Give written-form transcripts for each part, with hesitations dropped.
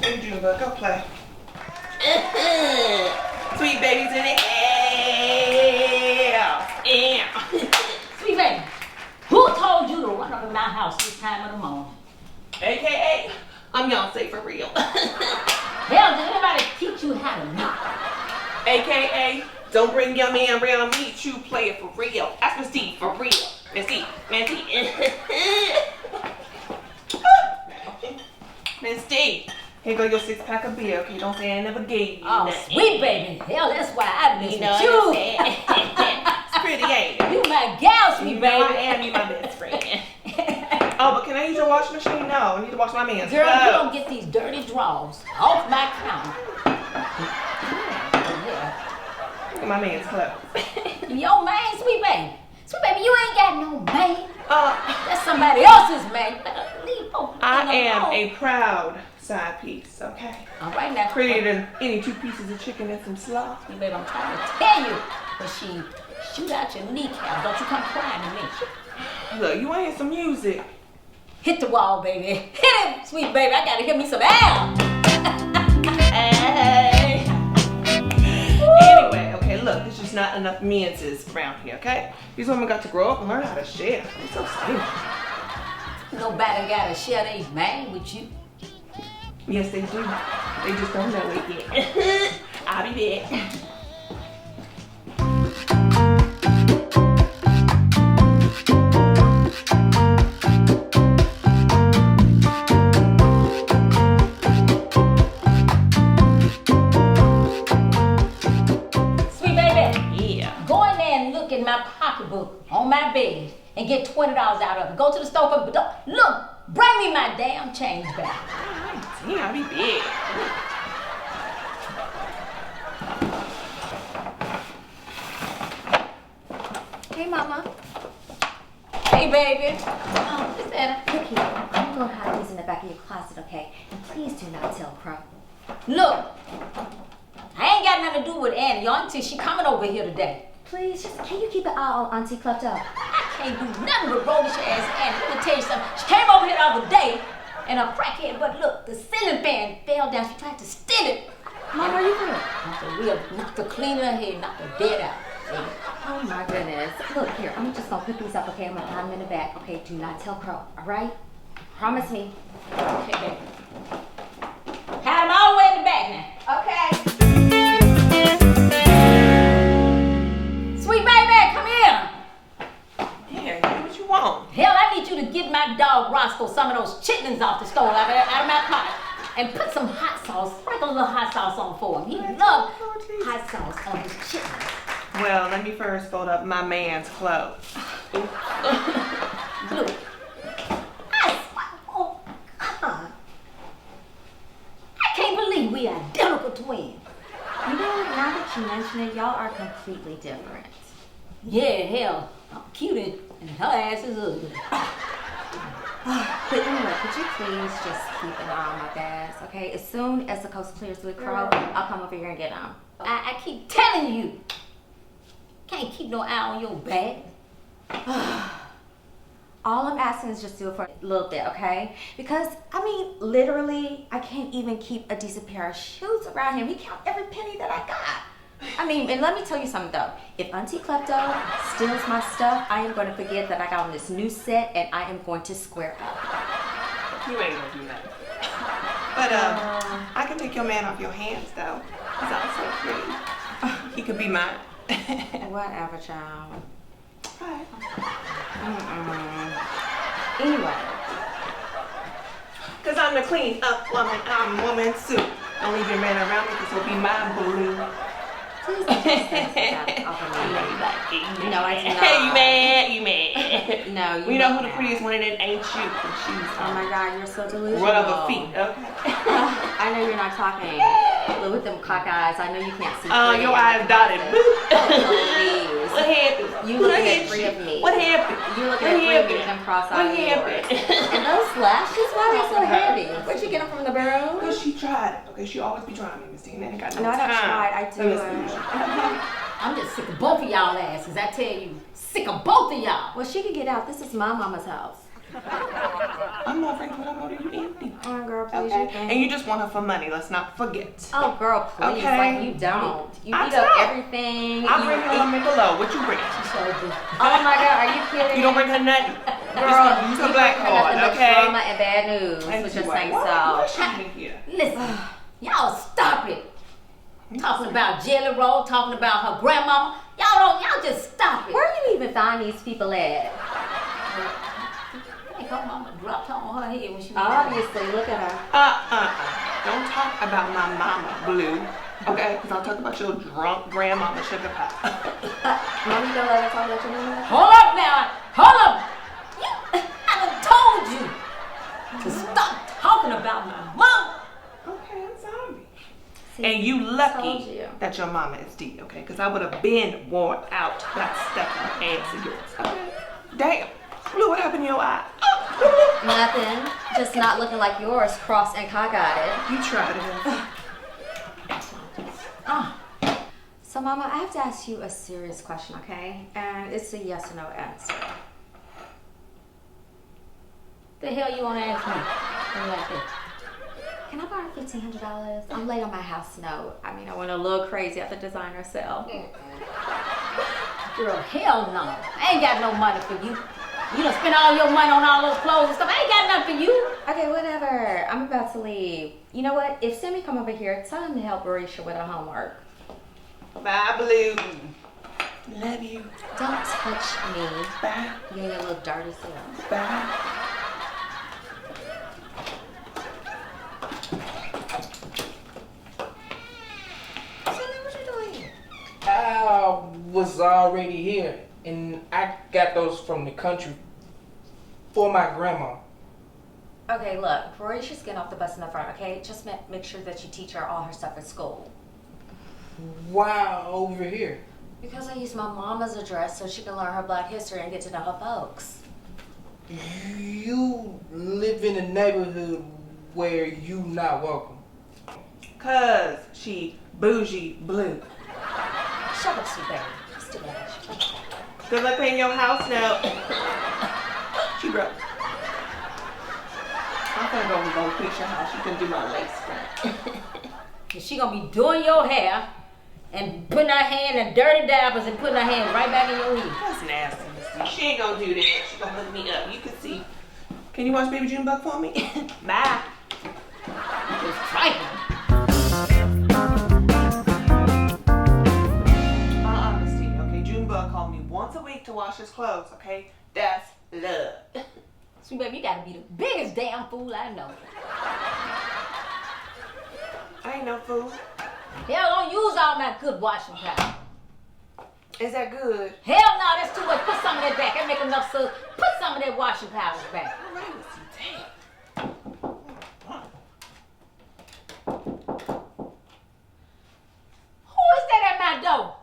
Hey, Junebug, go play. Sweet baby's in the house. Sweet baby, who told you to run up in my house this time of the morning? AKA, I'm Beyonce for real. Hell, did anybody teach you how to knock? AKA, don't bring your man around me, you play it for real. That's Miss Dee for real. Miss Dee. Miss Dee. Here go your 6-pack of beer, okay? Don't say I never gave you Oh, nothing. sweet baby. Hell, that's why I miss you. It's pretty, ain't it? You my gal, sweet You baby. know I am, you my best friend. Oh, but can I use your washing machine? No, I need to wash my man's Girl, clothes. you don't get these dirty drawers off my counter. Look at my man's clothes. Your man, sweet baby. Sweet baby, you ain't got no man. That's somebody else's man. I am a proud side piece, okay? All right now. Prettier than any 2 pieces of chicken and some slaw. Sweet baby, I'm trying to tell you. But she shoot out your kneecap. Don't you come crying to me. Look, you want to hear some music? Hit the wall, baby. Hit it, sweet baby. I gotta hear me some air. Hey. Anyway, okay, look, there's just not enough menses around here, okay? These women got to grow up and learn how to share. It's so simple. Nobody gotta share their man with you. Yes, they do. They just don't know it yet. I'll be back. My pocketbook on my bed and get $20 out of it. Go to the store for look, bring me my damn change back. Yeah, I'll be big. Hey, Mama. Hey, baby. Oh, is that a cookie? I'm going to hide these in the back of your closet, okay? And please do not tell Crow. Look, I ain't got nothing to do with Annie, y'all, until she coming over here today. Please, just can you keep an eye on Auntie Klepto? I can't do nothing but roll your ass Annie. Let me tell you something. She came over here the other day and a crackhead, but look, the ceiling fan fell down. She tried to steal it. Mom, are you good? Knocked the clean her head, knocked her dead out. Baby. Oh my goodness. Look here, I'm just gonna put these up, okay? I'm gonna hide them in the back. Okay, do not tell Crow, alright? Promise me. Okay, baby. Hide them all the way in the back now. Okay. Sweet baby, come here. Yeah, what you want? Hell, I need you to get my dog Roscoe some of those chitlins off the stove out of my pot and put some hot sauce, sprinkle a little hot sauce on for him. He loves hot sauce on his chitlins. Well, let me first fold up my man's clothes. Look. Oh, God. I can't believe we are identical twins. You know, now that you mention it, y'all are completely different. Yeah, hell, I'm cute and her ass is ugly. But anyway, could you please just keep an eye on my bags, okay? As soon as the coast clears with Crow, I'll come over here and get them. I keep telling you, can't keep no eye on your bag. All I'm asking is just do it for a little bit, okay? Because, I mean, literally, I can't even keep a decent pair of shoes around him. We count every penny that I got. I mean, and let me tell you something though. If Auntie Klepto steals my stuff, I am going to forget that I got on this new set and I am going to square up. You ain't gonna do that. But I can take your man off your hands though. He's also pretty. He could be mine. Whatever, child. Right. Anyway. Cause I'm the clean up woman. I'm woman too. Don't leave your man around me cause he'll be my boo. Please don't just say that off of me. No, I do not. Hey, you mad. No, you We know who the mad. prettiest one and it ain't you. Cause she's Oh my God, you're so delusional. run of a feet, okay? I know you're not talking. Look with them cock eyes. I know you can't see. Oh, your eyes dotted. Please. What happened? You looking at 3 of me. What happened? You looking at 3 of me with them cross-eyed What yours. happened? And those lashes, why are they so heavy? Where'd you get them from the barrel? Because she tried it. Okay, she always be trying me, Miss Dee. Ain't got no No, I don't time. try it. I do it. I'm just sick of both of y'all asses. I tell you, sick of both of y'all. Well, she can get out. This is my mama's house. I'm more friends with her more than you empty. Oh, girl, please. Okay? You think? And you just want her for money. Let's not forget. Oh, girl, please. Okay. Like, you don't. You I eat up don't. everything. I bring her a Michelob. What you bring? Oh, my God. Are you kidding? You don't bring her nothing. Girl, Use her black card, okay? Drama and bad news. And What she you're like, saying, what so. she in here? Listen, y'all stop it. Talking about Jelly Roll, talking about her grandmama. Y'all just stop it. Where do you even find these people at? I think her mama dropped her on her head when she was Obviously, look at her. Don't talk about my mama, Blue. Okay? Because I'll talk about your drunk grandmama sugar pie. Mommy, don't let her talk about your mama. Hold up now. Hold up. I done told you to stop talking about my mama. Okay, I'm sorry. See, And you told lucky you. that your mama is Dee, okay? Because I would have been worn out that stuck-up ass of yours. Okay? Damn. Blue, what happened to your eye? Nothing. Just not looking like yours, crossed and cockeyed. You tried it. So, Mama, I have to ask you a serious question, okay? And it's a yes or no answer. The hell you wanna ask me? Something like that. Can I borrow $1,500? I'm late on my house note. I mean, I went a little crazy at the designer sale. Girl, hell no. I ain't got no money for you. You done spent all your money on all those clothes and stuff. I ain't got nothing for you. Okay, whatever. I'm about to leave. You know what? If Sammy come over here, tell him to help Barisha with her homework. Bye, Blue. Love you. Don't touch me. Bye. You and your little dirty self. Bye. Sammy, what you doing here? I was already here, and I got those from the country for my grandma. Okay, look, Barisha's getting off the bus in the front, okay? Just make sure that you teach her all her stuff at school. Why over here? Because I used my mama's address so she can learn her Black history and get to know her folks. You live in a neighborhood where you not welcome. Cause she bougie Blue. Shut up, Sweetbaby. Just do that. Good luck paying your house note. She broke. I'm gonna go fix your house. You can do my lace front. And she gonna be doing your hair and putting her hand in dirty dappers and putting her hand right back in your head. That's nasty, Miss Dee. She ain't gonna do that. She gonna hook me up. You can see. Can you watch Baby Junebug for me? Bye. Just trifling. Miss Dee, okay? Junebug called me once a week to wash his clothes, okay? That's love. Sweet baby, you gotta be the biggest damn fool I know. I ain't no fool. Hell, don't use all that good washing powder. Is that good? Hell no, that's too much. Put some of that back. That make enough so put some of that washing powder back. All right, Miss Dee. Damn. Who is that at my door?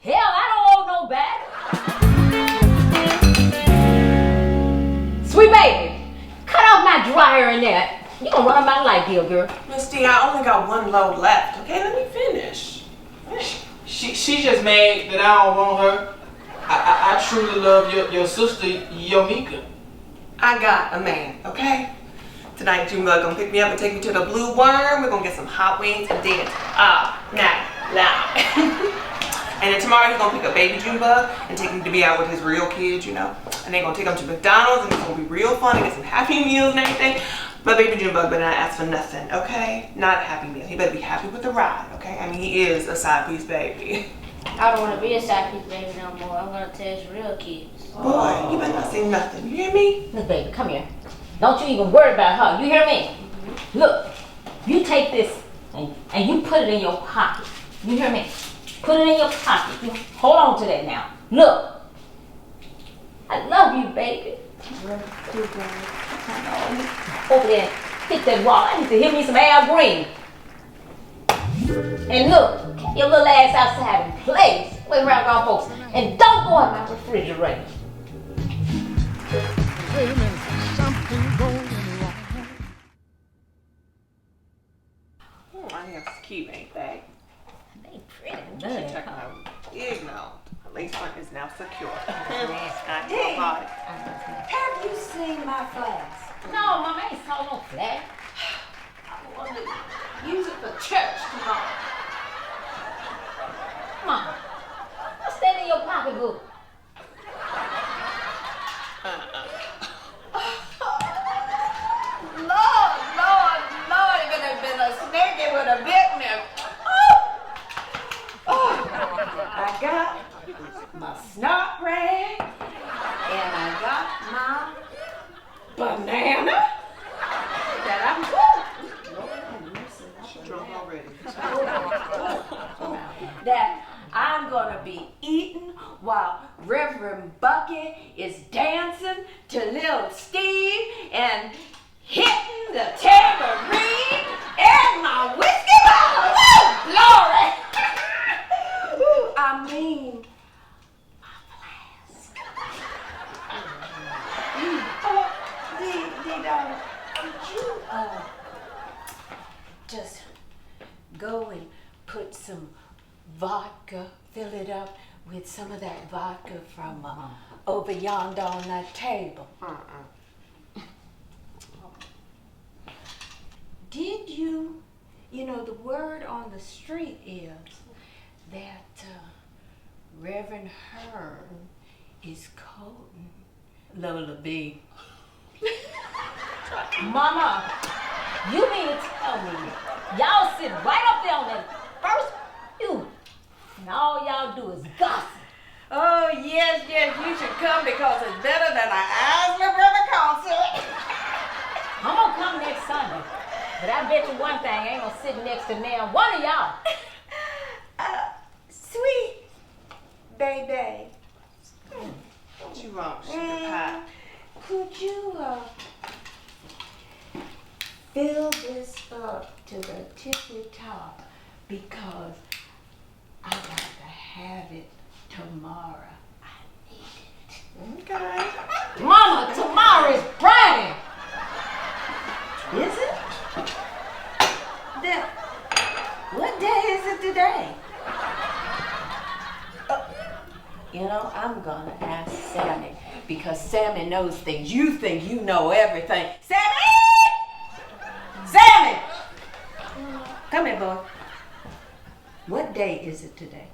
Hell, I don't owe nobody. Sweet baby, cut off my dryer in there. You gonna run my light bill, girl. Miss Dee, I only got one load left, okay? Let me finish. She just mad that I don't want her. I truly love your sister, Yomika. I got a man, okay? Tonight, Junebug gonna pick me up and take me to the Blue Worm. We're gonna get some hot wings and dance all night long. And then tomorrow he's gonna pick up baby Junebug and take him to be out with his real kids, you know? And they're gonna take him to McDonald's and it's gonna be real fun and get some Happy Meals and everything. But baby Junebug better not ask for nothing, okay? Not a Happy Meal. He better be happy with the ride, okay? I mean, he is a side piece baby. I don't want to be a side piece baby no more. I'm going to test real kids. Boy, you better not say nothing. You hear me? Look, baby, come here. Don't you even worry about her. You hear me? Look, you take this and you put it in your pocket. You hear me? Put it in your pocket. You hold on to that now. Look, I love you, baby. Over there, hit that wall. I need to hit me some Al Green. And look, get your little ass outside and play. Play around grown folks. And don't go in my refrigerator. My hair's cute, ain't they? They pretty She good. checking out. Igno. lace front is now secure. Yes. Dee, Body. have you seen my flask? No, Mama, I ain't saw no flag. I want to use it for church tomorrow. Mama, what's that in your pocketbook? Lord, it could have been a snake, it would have bit me. I got my snot rag, and I got my banana that I'm Drunk already. that I'm gonna be eating while Reverend Bucky is dancing to Little Steve and hitting the tambourine and my whiskey bottle. Woo! Glory! Ooh, I mean, my flask. Dee, darling, could you just go and put some vodka, fill it up with some of that vodka from over yonder on that table? Did you know, the word on the street is that Reverend Hearn is courting Lola B. Mama, you mean to tell me y'all sit right up there on that first pew and all y'all do is gossip? Oh, yes, you should come because it's better than an Ashley Brother concert. I'm gonna come next Sunday, but I bet you one thing, I ain't gonna sit next to now one of y'all. Sweet baby, What you want, sugar pie? could you fill this up to the tippy top because I got to have it tomorrow. I need it. Okay. Mama, tomorrow is Friday. Is it? Then, what day is it today? I'm gonna ask Sammy because Sammy knows things. You think you know everything. Sammy! Come here, boy. What day is it today?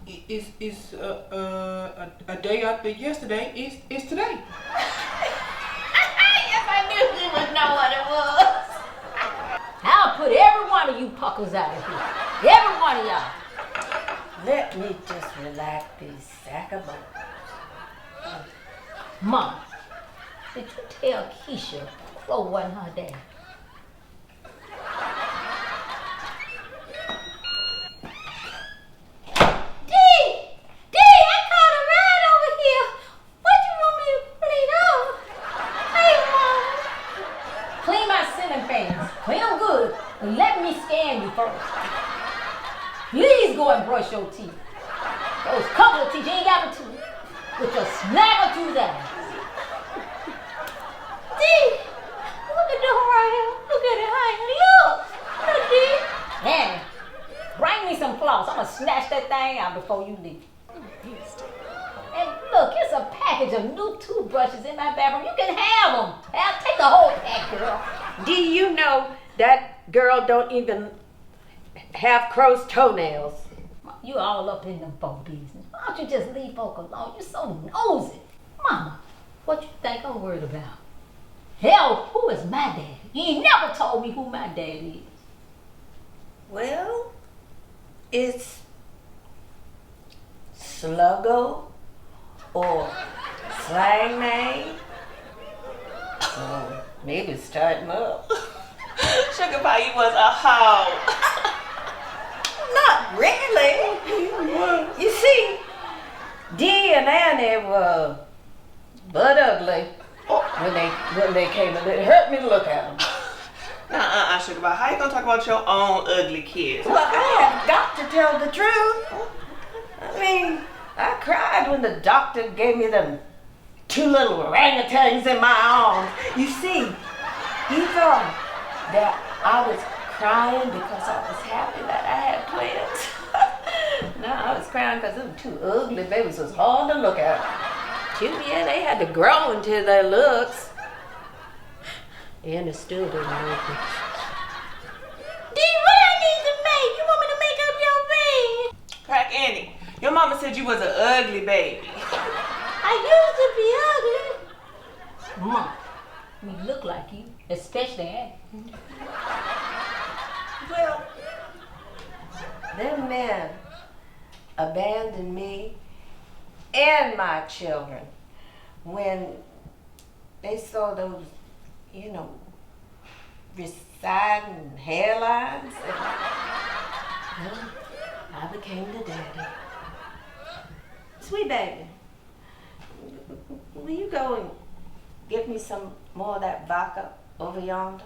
It's a day after yesterday. It's today. Yes, I knew he would know what it was. I'll put every one of you puckers out of here. Every one of y'all. Let me just relax these sack of bones. Mom, did you tell Keisha Chloe wasn't her dad? Clean them good and let me scan you first. Please go and brush your teeth. Those couple of teeth, you ain't got but two. With your snagger tooth out. Dee, look at the right here. Look at it, honey. Look, Dee. Annie, bring me some floss. I'm gonna snatch that thing out before you leave. And look, here's a package of new toothbrushes in my bathroom. You can have them. Take the whole pack, girl. Do you know that girl don't even have crow's toenails? You all up in them folk business. Why don't you just leave folk alone? You're so nosy. Mama, what you think I'm worried about? Hell, who is my daddy? You ain't never told me who my daddy is. Well, it's Sluggo or slang name. Maybe start him up. Sugar pie, you was a hoe. Not really. You see, Dee and Annie were but ugly when they came and it hurt me to look at them. Sugar pie, how you gonna talk about your own ugly kids? Well, I have got to tell the truth. I mean, I cried when the doctor gave me them two little orangutans in my arms. You see, he thought that I was crying because I was happy that I had twins. No, I was crying because them two ugly babies was hard to look at. Yeah, they had to grow into their looks. And it still didn't make me. Dee, what I need to make? You want me to make up your bed? Crack Annie, your mama said you was an ugly baby. I used to be ugly. Mom, we look like you, especially Annie. Well, them men abandoned me and my children when they saw those, receding hairlines. Well, I became the daddy. Sweetbaby, will you go and get me some more of that vodka over yonder?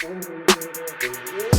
Cringing.